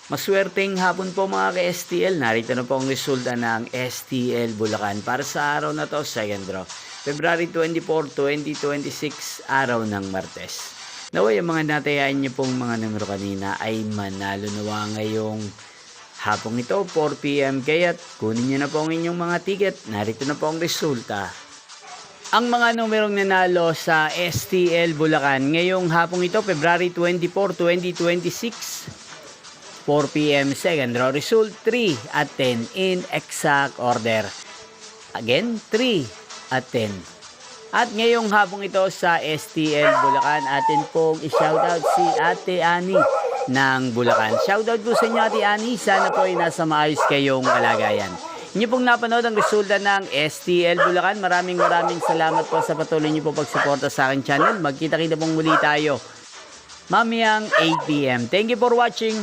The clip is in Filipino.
Maswerteng hapon po mga ka-STL. Narito na po ang resulta ng STL Bulacan para sa araw na to, second draw. February 24, 2026, araw ng Martes. Naway ang mga natayaan niyo pong mga numero kanina ay manalo nawa ngayong hapong ito, 4 PM. Kaya't kunin niyo na po ang inyong mga ticket. Narito na po ang resulta. Ang mga numerong nanalo sa STL Bulacan ngayong hapong ito, February 24, 2026, 4 PM second draw result, 3 at 10 in exact order. Again, 3 at 10. At ngayong hapong ito sa STL Bulacan, atin pong i-shoutout si Ate Ani ng Bulacan. Shoutout po sa inyo, Ate Ani. Sana po ay nasa maayos kayong kalagayan. Inyo pong napanood ang resulta ng STL Bulacan. Maraming salamat po sa patuloy niyo po pagsuporta sa aking channel. Magkita-kita pong muli tayo mamayang 8 PM. Thank you for watching.